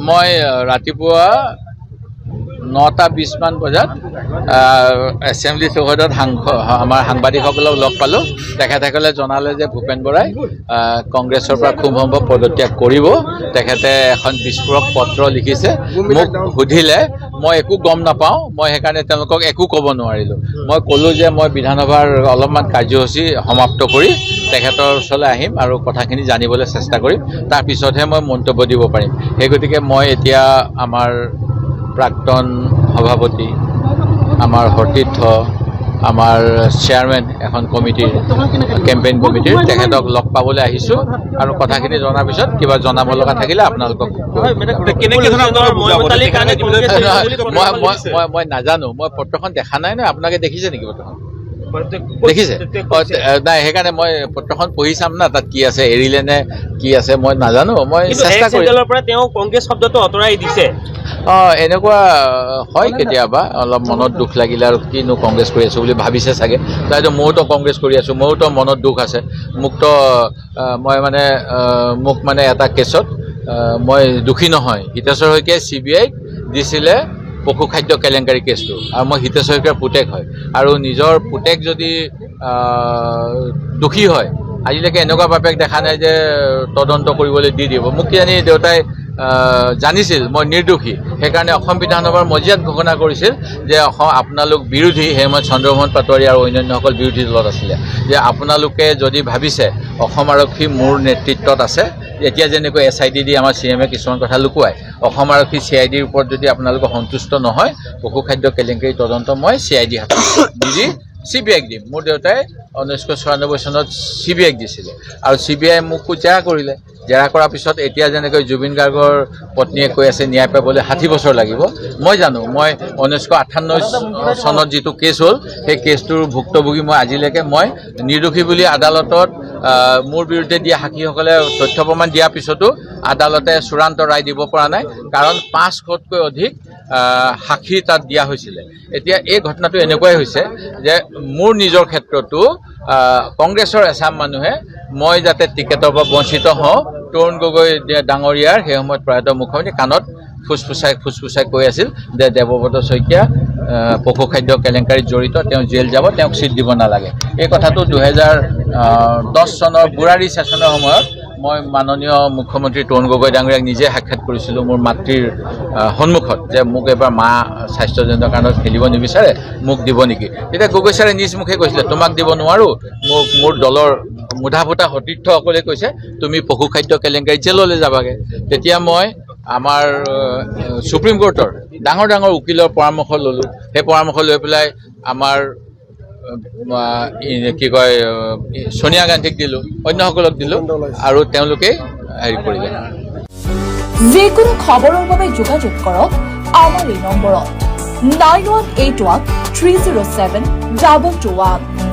মই ৰাতিপুৱা 9:20 মান বজাত এছেম্বলি চৌহদত আমাৰ সাংবাদিকসকলক লগ পালোঁ। তেখেতসকলে জনালে যে ভূপেন বৰাই কংগ্ৰেছৰ পৰা খুব সম্ভৱ পদত্যাগ কৰিব। তেখেতে এখন বিস্ফোৰক পত্ৰ লিখিছে। মোক সুধিলে, মই একো গম নাপাওঁ, মই সেইকাৰণে তেওঁলোকক একো ক'ব নোৱাৰিলোঁ। মই ক'লোঁ যে মই বিধানসভাৰ অলপমান কাৰ্যসূচী সমাপ্ত কৰি তেখেতৰ ওচৰলৈ আহিম আৰু কথাখিনি জানিবলৈ চেষ্টা কৰিম, তাৰপিছতহে মই মন্তব্য দিব পাৰিম। সেই গতিকে মই এতিয়া আমাৰ প্ৰাক্তন সভাপতি, আমাৰ সতীৰ্থ, আমাৰ চেয়াৰমেন এখন কমিটিৰ কেম্পেইন কমিটিৰ তেখেতক লগ পাবলৈ আহিছোঁ আৰু কথাখিনি জনাৰ পিছত কিবা জনাব লগা থাকিলে আপোনালোকক মই নাজানো। মই পত্ৰখন দেখা নাই নহয়। আপোনালোকে দেখিছে নেকি পত্ৰখন? দেখিছে? নাই, সেইকাৰণে মই পত্ৰখন পঢ়ি চাম না, তাত কি আছে, এৰিলে নে কি আছে মই নাজানো। মই চেষ্টা কৰিম। তেওঁ কংগ্ৰেছ শব্দটো আঁতৰাই দিছে। এনেকুৱা হয় কেতিয়াবা, অলপ মনত দুখ লাগিলে আৰু কিনো কংগ্ৰেছ কৰি আছোঁ বুলি ভাবিছে চাগে। তাইতো ময়োতো কংগ্ৰেছ কৰি আছোঁ, মোৰোতো মনত দুখ আছে। মোক মানে এটা কেছত মই দুখী নহয়। হিতেশ্বৰ শইকীয়াই CBIক দিছিলে পশু খাদ্য কেলেংকাৰী কেছটো, আৰু মই হিতেশ্বৰ শইকীয়াৰ পুতেক হয়। আৰু নিজৰ পুতেক যদি দোষী হয়, আজিলৈকে এনেকুৱা বাপেক দেখা নাই যে তদন্ত কৰিবলৈ দি দিব। মোক কিজানি দেউতাই জানিছিল মই নিৰ্দোষী, সেইকাৰণে অসম বিধানসভাৰ মজিয়াত ঘোষণা কৰিছিল যে আপোনালোক বিৰোধী। সেই সময়ত চন্দ্ৰমোহন পাটোৱাৰী আৰু অন্যান্যসকল বিৰোধী দলত আছিলে, যে আপোনালোকে যদি ভাবিছে অসম আৰক্ষী মোৰ নেতৃত্বত আছে, এতিয়া যেনেকৈ SIT দি আমাৰ CMে কিছুমান কথা লুকুৱাই, অসম আৰক্ষী CIDৰ ওপৰত যদি আপোনালোকে সন্তুষ্ট নহয়, পশু খাদ্য কেলেংকাৰী তদন্ত মই CID হাতত নিদি CBIক দিম। মোৰ দেউতাই 1994 চনত CBIক দিছিলে আৰু CBI মোকো জেৰা কৰিলে। জেৰা কৰাৰ পিছত এতিয়া যেনেকৈ জুবিন গাৰ্গৰ পত্নীয়ে কৈ আছে ন্যায় পাবলৈ 60 বছৰ লাগিব। মই জানো, মই 1958 চনত যিটো কেছ হ'ল, সেই কেছটোৰ ভুক্তভোগী মই আজিলৈকে মই নিৰ্দোষী বুলি আদালতত মোৰ বিৰুদ্ধে দিয়া সাক্ষীসকলে তথ্য প্ৰমাণ দিয়াৰ পিছতো আদালতে চূড়ান্ত ৰায় দিব পৰা নাই, কাৰণ 500তকৈ অধিক সাক্ষী তাত দিয়া হৈছিলে। এতিয়া এই ঘটনাটো এনেকুৱাই হৈছে যে মোৰ নিজৰ ক্ষেত্ৰতো কংগ্ৰেছৰ এচাম মানুহে মই যাতে টিকেটৰ পৰা বঞ্চিত হওঁ, তৰুণ গগৈ ডাঙৰীয়াৰ সেই সময়ত প্ৰয়াত মুখ্যমন্ত্ৰী কাণত ফুচফুচাই কৈ আছিল যে দেৱব্ৰত শইকীয়া পশু খাদ্য কেলেংকাৰীত জড়িত, তেওঁ জেল যাব, তেওঁক চিট দিব নালাগে। এই কথাটো 2010 চনৰ বুৰাৰী ছেছনৰ সময়ত মই মাননীয় মুখ্যমন্ত্ৰী তৰুণ গগৈ ডাঙৰীয়াক নিজে সাক্ষাৎ কৰিছিলোঁ মোৰ মাতৃৰ সন্মুখত, যে মোক এবাৰ মা স্বাস্থ্যজনিত কাৰণত খেলিব নিবিচাৰে, মোক দিব নেকি। তেতিয়া গগৈ ছাৰে নিজ মুখে কৈছিলে, তোমাক দিব নোৱাৰোঁ, মোৰ দলৰ মুধা ফুটা সতীৰ্থসকলে কৈছে তুমি পশু খাদ্য কেলেংকাৰী জেললৈ যাবাগৈ। তেতিয়া মই আমাৰ সুপ্ৰিম কোৰ্টৰ ডাঙৰ ডাঙৰ উকিলৰ পৰামৰ্শ ল'লোঁ। সেই পৰামৰ্শ লৈ পেলাই আমাৰ সোনিয়া গান্ধীক দিলোঁ, অন্যসকলক দিলোঁ, আৰু তেওঁলোকে হেৰি কৰিলে। যিকোনো খবৰৰ বাবে যোগাযোগ কৰক আমাৰ এই নম্বৰত 9181 307 2221।